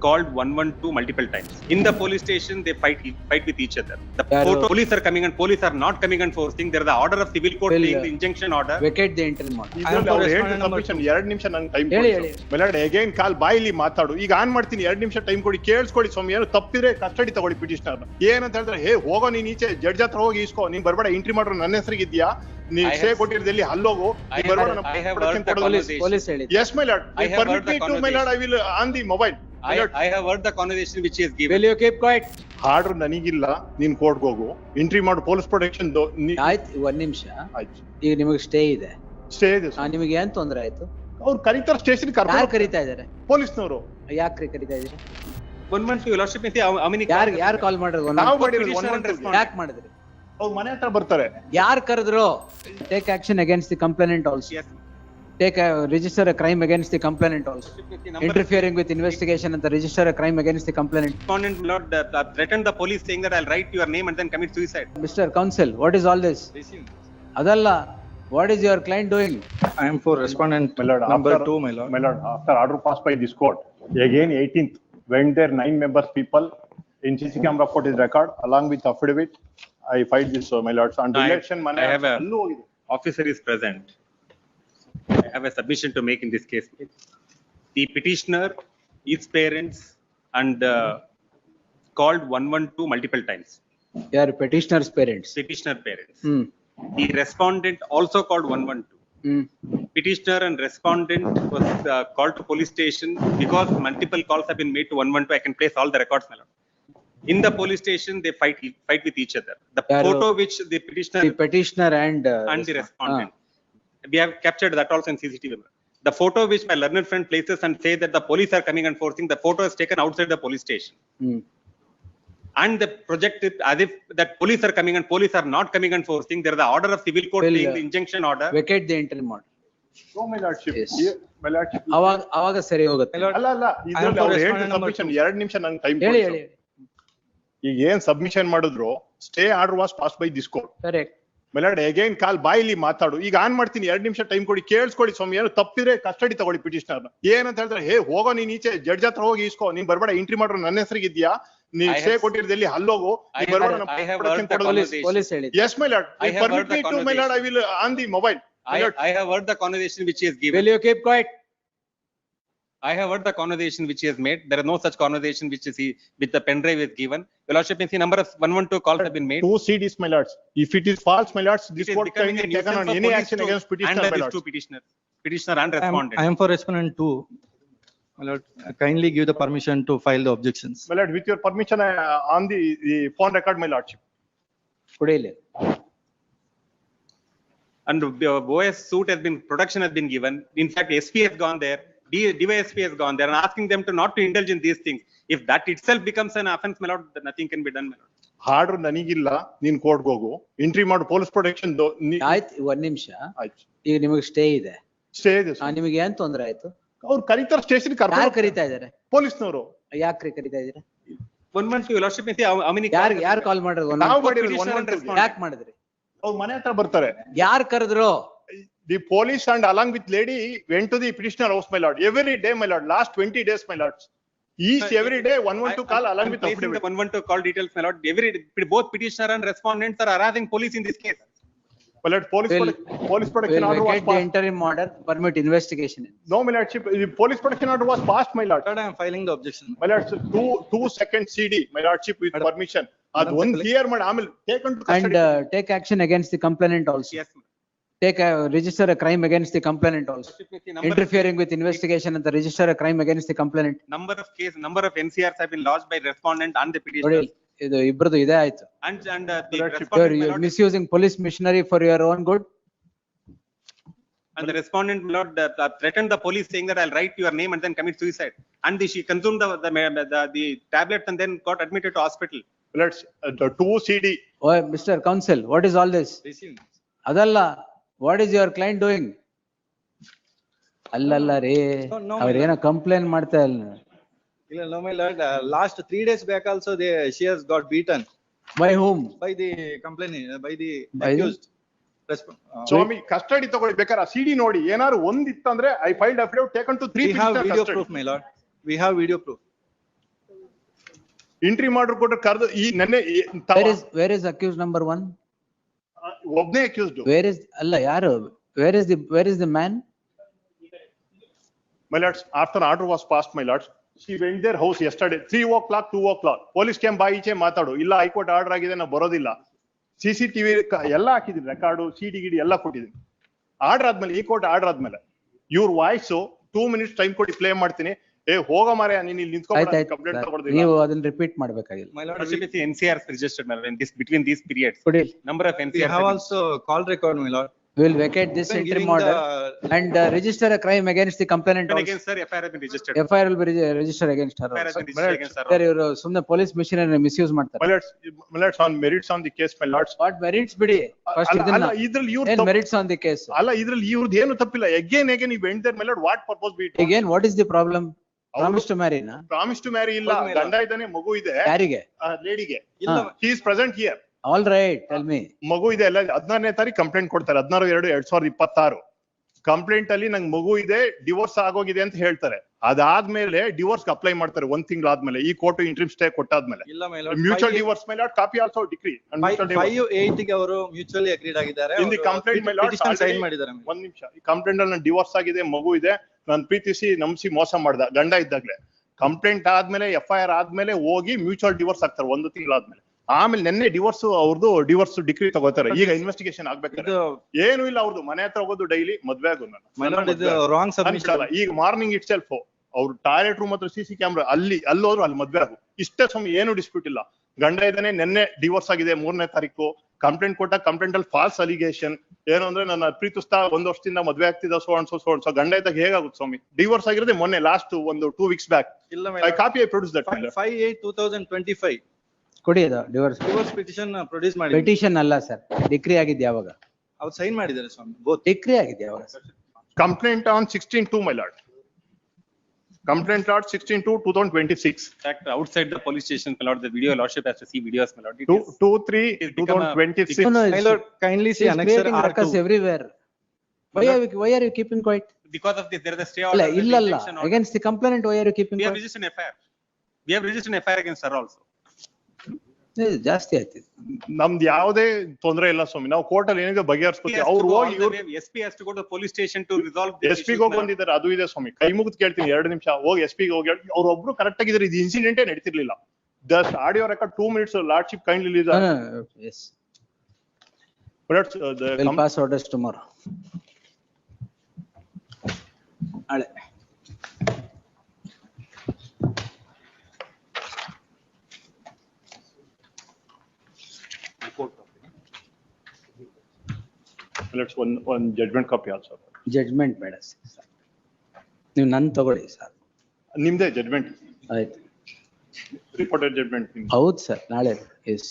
called 112 multiple times. In the police station, they fight with each other. The police are coming and police are not coming and forcing. There is the order of civil court saying the injunction order. Vacate the interim order. Submission 2 ನಿಮಿಷ ನಂಗೆ time ಕೊಡಿ. ಮೆಲಾರ್ಡ್ again call ಬಾಯಿಲಿ ಮಾತಾಡು. ಈಗ on ಮಾಡ್ತೀನಿ, 2 ನಿಮಿಷ time ಕೊಡಿ, ಕೇಳಿಸ್ಕೊಳ್ಳಿ ಸ್ವಾಮಿ. ಏನು ತಪ್ಪಿದ್ರೆ ಕಸ್ಟಡಿ ತಗೊಳ್ಳಿ ಪಿಟಿಷನರ್. ಏನಂತ ಹೇಳಿದ್ರೆ, ಹೇ ಹೋಗೋ ನೀನ್ ಈಚೆ ಜಡ್ಜ್ ಹತ್ರ ಹೋಗಿ ಇಸ್ಕೋ, ನೀನ್ ಬರ್ಬೇಡ, ಎಂಟ್ರಿ ಮಾಡ್ರು ನನ್ನ ಹೆಸರಿಗಿದ್ಯಾ, ನೀನ್ ಸ್ಟೇ ಕೊಟ್ಟಿರ್ದಲ್ಲಿ ಅಲ್ಲೋಗು, Police ಹೇಳಿದ್ರು. Yes my lord, permit me to my lord, I will on the mobile. I have heard the conversation which he has given. Will you keep quiet? Order ನನಗಿಲ್ಲ, ನೀನ್ ಕೋರ್ಟ್ಗೆ ಹೋಗು, ಎಂಟ್ರಿ ಮಾಡು, police protection. ಆಯ್ತು, 1 ನಿಮಿಷ. ಆಯ್ತು, ಈಗ ನಿಮಗೆ ಸ್ಟೇ ಇದೆ. ಸ್ಟೇ ಇದೆ. ನಿಮಗೆ ಏನ್ ತೊಂದ್ರೆ ಆಯ್ತು? ಅವ್ರು ಕರೀತಾರೆ ಸ್ಟೇಷನ್. ಯಾರು ಕರೀತಾ ಇದಾರೆ? ಪೊಲೀಸ್ನವರು. ಯಾಕ್ರಿ ಕರೀತಾ ಇದ್ದೀರಿ? 112 your lordship, ಯಾರು ಕಾಲ್ ಮಾಡಿದ್ರು? ನಾವು ಮಾಡಿರೋದು. ಯಾಕೆ ಮಾಡಿದ್ರಿ? ಅವ್ರು ಮನೆ ಹತ್ರ ಬರ್ತಾರೆ. ಯಾರು ಕರೆದ್ರು? Take action against the complainant also. Yes. Register a crime against the complainant also. Interfering with investigation and register a crime against the complainant. Respondent lord threatened the police saying that I'll write your name and then commit suicide. Mr. Counsel, what is all this? Adalla, what is your client doing? I am for respondent number 2, my lord. My lord, after order passed by this court, again 18th, when there 9 members people in CC camera footage record along with affidavit, I filed this, my lord. On election, I have a officer is present. I have a submission to make in this case. The petitioner, its parents, and called 112 multiple times. Your petitioner's parents. Petitioner parents. The respondent also called 112. Petitioner and respondent was called to police station because multiple calls have been made to 112. I can place all the records, my lord. In the police station, they fight with each other. The photo which the petitioner and the respondent. We have captured that also in CCTV. The photo which my learned friend places and say that the police are coming and forcing, the photo is taken outside the police station. And the project is as if that police are coming and police are not coming and forcing. There is the order of civil court saying the injunction order. Vacate the interim order. No, my lordship. Yes. My lordship. ಅವಾಗ ಸರಿ ಹೋಗುತ್ತೆ. ಅಲ್ಲ ಇದ್ರಲ್ಲಿ ಅವ್ರು ಹೇಳಿದ submission 2 ನಿಮಿಷ ನಂಗೆ time ಕೊಡಿ. ಹೇಳಿ. ಈಗ ಏನ್ ಸಬ್ಮಿಷನ್ ಮಾಡಿದ್ರು, stay order was pass by this court. Correct. My lord again call ಬಾಯಿಲಿ ಮಾತಾಡು. ಈಗ ಆನ್ ಮಾಡ್ತೀನಿ, 2 ನಿಮಿಷ ಟೈಮ್ ಕೊಡಿ, ಕೇಳಿಸ್ಕೊಳ್ಳಿ ಸ್ವಾಮಿ. ಏನು ತಪ್ಪಿದ್ರೆ ಕಸ್ಟಡಿ ತಗೊಳ್ಳಿ ಪಿಟಿಷನರ್. ಏನಂತ ಹೇಳಿದ್ರೆ, ಹೇ ಹೋಗೋ ನೀನ್ ಈಚೆ ಜಡ್ಜ್ ಹತ್ರ ಹೋಗಿ ಇಸ್ಕೋ, ನೀನ್ ಬರ್ಬೇಡ, ಎಂಟ್ರಿ ಮಾಡ್ರು ನನ್ನ ಹೆಸರಿಗಿದ್ಯಾ, ನೀನ್ ಸ್ಟೇ ಕೊಟ್ಟಿರ್ದಲ್ಲಿ ಅಲ್ಲೋಗು, ನೀನ್ ಬರ್ಬೇಡ. Police ಹೇಳಿದ್ರು. Yes my lord, permit me to my lord, I will on the mobile. I have heard the conversation which he has given. Will you keep quiet? I have heard the conversation which he has made. There is no such conversation which is with the pen drive is given. Your lordship, the number of 112 calls have been made. 2 CDs, my lords. If it is false, my lords, this court can be taken on any action against petitioner, my lords. Petitioner and respondent. I am for respondent 2. My lord, kindly give the permission to file the objections. My lord, with your permission, on the phone record, my lordship. ಕುಡಿಲಿ. And OS suit has been, production has been given. In fact, SP has gone there. DYSP has gone there and asking them to not to indulge in these things. If that itself becomes an offense, my lord, then nothing can be done, my lord. Order ನನಗಿಲ್ಲ, ನೀನ್ ಕೋರ್ಟ್ಗೆ ಹೋಗು, entry ಮಾಡು, police protection. ಆಯ್ತು, 1 ನಿಮಿಷ. ಆಯ್ತು, ಈಗ ನಿಮಗೆ ಸ್ಟೇ ಇದೆ. ಸ್ಟೇ ಇದೆ. ನಿಮಗೆ ಏನ್ ತೊಂದ್ರೆ ಆಯ್ತು? ಅವ್ರು ಕರೀತಾರೆ ಸ್ಟೇಷನ್. ಯಾರು ಕರೀತಾ ಇದಾರೆ? ಪೊಲೀಸ್ನವರು. ಯಾಕ್ರಿ ಕರೀತಾ ಇದ್ದೀರಾ? 112 your lordship, ಯಾರು ಕಾಲ್ ಮಾಡಿದ್ರು? ನಾವು ಮಾಡಿರೋದು. ಯಾಕೆ ಮಾಡಿದ್ರಿ? ಅವ್ರು ಮನೆ ಹತ್ರ ಬರ್ತಾರೆ. ಯಾರು ಕರೆದ್ರು? The police and along with lady went to the petitioner house, my lord. Every day, my lord. Last 20 days, my lords. Each every day 112 call along with affidavit. 112 call details, my lord. Both petitioner and respondents are harassing police in this case. My lord, police protection order was passed. The interim order permit investigation. No, my lordship. The police protection order was passed, my lord. I am filing the objection. My lord, 2 second CD, my lordship, with permission. Ad one clear, madam. Taken to custody. And take action against the complainant also. Yes. Register a crime against the complainant also. Interfering with investigation and register a crime against the complainant. Number of NCRs have been lodged by respondent and the petitioner. ಇದು ಇಬ್ರದು ಇದೆ ಆಯ್ತು. And the respondent, you are misusing police machinery for your own good. And the respondent, my lord, threatened the police saying that I'll write your name and then commit suicide. And she consumed the tablets and then got admitted to hospital. Let's the 2 CD. Oh, Mr. Counsel, what is all this? ಅದಲ್ಲ, what is your client doing? ಅಲ್ಲಲ್ಲ ರೀ, ಅವ್ರೇನೋ complaint ಮಾಡ್ತಾ ಇಲ್ಲ. No, my lord, last 3 days back also she has got beaten. By whom? By the complainant, by the accused. ಸ್ವಾಮಿ custody ತಗೊಳ್ಳಿ, ಬೇಕಾದ್ರೆ CD ನೋಡಿ, ಏನಾದ್ರು ಒಂದಿತ್ತಂದ್ರೆ I filed affidavit taken to 3 We have video proof, my lord. We have video proof. Entry ಮಾಡ್ರು ಕೊಟ್ರೆ ಕರೆದು ಈ ನೆನ್ನೆ where is accused number 1? ಒಬ್ನೇ ಅಕ್ಯೂಸ್ಡ್. Where is, ಅಲ್ಲ ಯಾರು? Where is the man? My lords, after order was passed, my lords, she went their house yesterday, 3 o'clock, 2 o'clock. Police came by ಈಚೆ ಮಾತಾಡು, ಇಲ್ಲ ಹೈಕೋರ್ಟ್ ಆರ್ಡರ್ ಆಗಿದೆ ನಾ ಬರೋದಿಲ್ಲ. CCTV ಎಲ್ಲ ಹಾಕಿದೀನಿ, ರೆಕಾರ್ಡು, CD ಗಿಡಿ ಎಲ್ಲ ಕೊಟ್ಟಿದ್ದೀನಿ. ಆರ್ಡರ್ ಆದ್ಮೇಲೆ, ಈ ಕೋರ್ಟ್ ಆರ್ಡರ್ ಆದ್ಮೇಲೆ, ಇವ್ರ ವಾಯ್ಸ್ 2 minutes ಟೈಮ್ ಕೊಟ್ಟು ಪ್ಲೇ ಮಾಡ್ತೀನಿ. ಹೋಗ ಮಾರ್ರೆ, ನೀನ್ ಇಲ್ಲಿ ನಿಂತ್ಕೊಂಡು ಕಂಪ್ಲೇಂಟ್ ತಗೊಳ್ದಿಲ್ಲ. ನೀವು ಅದನ್ನ repeat ಮಾಡ್ಬೇಕಾಗಿಲ್ಲ. My lord, Worship, the NCRs registered between these periods. ಕೊಡಿ. Number of we NCRs. have also call record, my lord. We will vacate this Then interim giving order the- and register a crime against the complainant also. Against her, FIR has been registered. FIR will be registered against her FIR has also. been registered against her. Sir, ಇವರು ಸುಮ್ನೆ police missionary misuse ಮಾಡ್ತಾರೆ. My lords, on merits on the case, my lords. What merits ಬಿಡಿ. First ಅಲ್ಲ, ಇದನ್ನ ಇದ್ರಲ್ಲಿ ಇವ್ರ ಏನ್ merits on the case? ಅಲ್ಲ, ಇದ್ರಲ್ಲಿ ಇವ್ರದ್ದು ಏನು ತಪ್ಪಿಲ್ಲ. Again you went there, my lord, what purpose be it? Again, what is the problem? Promise to marry na? Promise to marry ಇಲ್ಲ, ಹೌದು, my lord. ಗಂಡ ಇದ್ದಾನೆ, ಮಗು ಇದೆ, ಯಾರಿಗೆ? ಲೇಡಿಗೆ. ಇಲ್ಲ, He is present here. All right, tell me. ಮಗು ಇದೆ, ಎಲ್ಲ 16ನೇ ತಾರೀಕು ಕಂಪ್ಲೇಂಟ್ ಕೊಡ್ತಾರೆ, 16/2/2026. ಕಂಪ್ಲೇಂಟ್ ಅಲ್ಲಿ ನಂಗೆ ಮಗು ಇದೆ, ಡಿವೋರ್ಸ್ ಆಗೋಗಿದೆ ಅಂತ ಹೇಳ್ತಾರೆ. ಅದಾದ್ಮೇಲೆ ಡಿವೋರ್ಸ್ ಅಪ್ಲೈ ಮಾಡ್ತಾರೆ 1 ತಿಂಗಳಾದ್ಮೇಲೆ, ಈ ಕೋರ್ಟ್ ಇಂಟ್ರಿಮ್ ಸ್ಟೇ ಕೊಟ್ಟಾದ್ಮೇಲೆ. ಇಲ್ಲ, my lord. ಮ್ಯೂಚುವಲ್ ಡಿವೋರ್ಸ್ ಮೇಲೆ ಕಾಪಿ ಆಲ್ಸೋ ಡಿಗ್ರಿ 5/8 ಗೆ ಅವರು ಮ್ಯೂಚುವಲಿ ಅಗ್ರೀಡ್ ಆಗಿದ್ದಾರೆ. In the complaint, my lord, sign already- ಮಾಡಿದ್ದಾರೆ. ಒಂದ್ ನಿಮಿಷ, ಈ ಕಂಪ್ಲೇಂಟ್ ಅಲ್ಲಿ ಡಿವೋರ್ಸ್ ಆಗಿದೆ, ಮಗು ಇದೆ, ನಾನು ಪ್ರೀತಿಸಿ ನಂಬಿಸಿ ಮೋಸ ಮಾಡ್ದ ಗಂಡ ಇದ್ದಾಗ್ಲೆ. ಕಂಪ್ಲೇಂಟ್ ಆದ್ಮೇಲೆ FIR ಆದ್ಮೇಲೆ ಹೋಗಿ ಮ್ಯೂಚುವಲ್ ಡಿವೋರ್ಸ್ ಆಗ್ತಾರೆ 1 ತಿಂಗಳಾದ್ಮೇಲೆ. ಆಮೇಲೆ ನೆನ್ನೆ ಡಿವೋರ್ಸ್ ಅವ್ರದ್ದು ಡಿವೋರ್ಸ್ ಡಿಗ್ರಿ ತಗೋತಾರೆ. ಈಗ ಇನ್ವೆಸ್ಟಿಗೇಷನ್ ಆಗ್ಬೇಕಾದ್ರೆ ಇದು ಏನು ಇಲ್ಲ, ಅವ್ರದ್ದು ಮನೆ ಹತ್ರ ಹೋಗೋದು ಡೈಲಿ, ಮದ್ವೆ ಆಗೋದು. my lord, ಇದು ರಾಂಗ್ ಸಬ್ಮಿಷನ್. ಈಗ ಮಾರ್ನಿಂಗ್ ಇಟ್ ಸೆಲ್ಫ್ ಅವ್ರು ಟಾಯ್ಲೆಟ್ ರೂಮ್ ಹತ್ರ CC ಕ್ಯಾಮ್ರಾ, ಅಲ್ಲೋದ್ರು ಅಲ್ಲಿ ಮದ್ವೆ ಆಗು. ಇಷ್ಟೇ ಸ್ವಾಮಿ, ಏನು ಡಿಸ್ಪ್ಯೂಟ್ ಇಲ್ಲ. ಗಂಡ ಇದ್ದಾನೆ, ನೆನ್ನೆ ಡಿವೋರ್ಸ್ ಆಗಿದೆ 3ನೇ ತಾರೀಕು. ಕಂಪ್ಲೇಂಟ್ ಕೊಟ್ಟ, ಕಂಪ್ಲೇಂಟ್ ಅಲ್ಲಿ ಫಾಲ್ಸ್ ಅಲಿಗೇಷನ್ ಏನು ಅಂದ್ರೆ, ನನ್ನ ಪ್ರೀತಿಸ್ತಾ 1 ವರ್ಷದಿಂದ ಮದ್ವೆ ಆಗ್ತಿದ್ದ, ಸೊ ಗಂಡ ಇದ್ದಾಗ ಹೇಗಾಗುತ್ತೆ ಸ್ವಾಮಿ? ಡಿವೋರ್ಸ್ ಆಗಿರೋದೇ ಮೊನ್ನೆ, ಲಾಸ್ಟ್ 2 weeks ಬ್ಯಾಕ್. ಇಲ್ಲ, my ಐ lord. Copy I produce that. 5/8/2025 ಕೊಡಿ ಅದು ಡಿವೋರ್ಸ್. ಡಿವೋರ್ಸ್ ಪಿಟಿಷನ್ ಪ್ರೊಡ್ಯೂಸ್ ಮಾಡಿ. ಪೆಟಿಷನ್ ಅಲ್ಲ ಸರ್, ಡಿಕ್ರಿ ಆಗಿದ್ ಯಾವಾಗ? ಅವ್ರು ಸೈನ್ ಮಾಡಿದ್ದಾರೆ ಸ್ವಾಮಿ, ಬೋತ್. ಡಿಕ್ರಿ ಆಗಿದೆ ಯಾವಾಗ? Complaint on 16/2, my lord. Complaint lord 16/2/2026. Fact, outside the police station, my lord, the video lordship has to see videos, my lord. It is- 2/3/2026. No, My lord, kindly see He's annexure creating ruckus R2. everywhere. Why are you keeping quiet? Because of this, there is a stay ಇಲ್ಲ order. ಇಲ್ಲ ಅಲ್ಲ, Detention order. against the complainant, why are you keeping We have quiet? registered an FIR. We have registered an FIR against her also. ಜಾಸ್ತಿ ಆಯ್ತು. ನಮ್ದು ಯಾವುದೇ ತೊಂದ್ರೆ ಇಲ್ಲ ಸ್ವಾಮಿ, ನಾವು ಕೋರ್ಟ್ ಅಲ್ಲಿ ಏನಿದೆ He ಬಗೆಹರಿಸ್ಕೊತೀವಿ. has to ಅವ್ರು go all ಹೋಗಿ the way. SP has to go to the police station to resolve this SP ಗೆ ಹೋಗಿ ಬಂದಿದ್ದಾರೆ, ಅದು ಇದೆ ಸ್ವಾಮಿ. ಕೈ ಮುಗಿದು ಕೇಳ್ತೀನಿ, 2 ನಿಮಿಷ ಹೋಗಿ SP ಗೆ ಹೋಗಿ ಅವ್ರು ಒಬ್ರು ಕರೆಕ್ಟ್ ಆಗಿದ್ದಾರೆ. ಇದು ಇನ್ಸಿಡೆಂಟೇ ನಡೀತಿರ್ಲಿಲ್ಲ. Just audio record 2 minutes lordship kindly release. Yes, but we'll pass orders tomorrow. ನಾಳೆ. let's one judgment copy also. Judgment ಬೇಡ ಸರ್, ನೀವು ನನ್ ತಗೊಳ್ಳಿ ಸರ್. ನಿಮ್ದೇ ಜಡ್ಜ್ಮೆಂಟ್, ಆಯ್ತು, ರಿಪೋರ್ಟೆಡ್ ಜಡ್ಜ್ಮೆಂಟ್. ಹೌದು ಸರ್, ನಾಳೆ. ಎಸ್.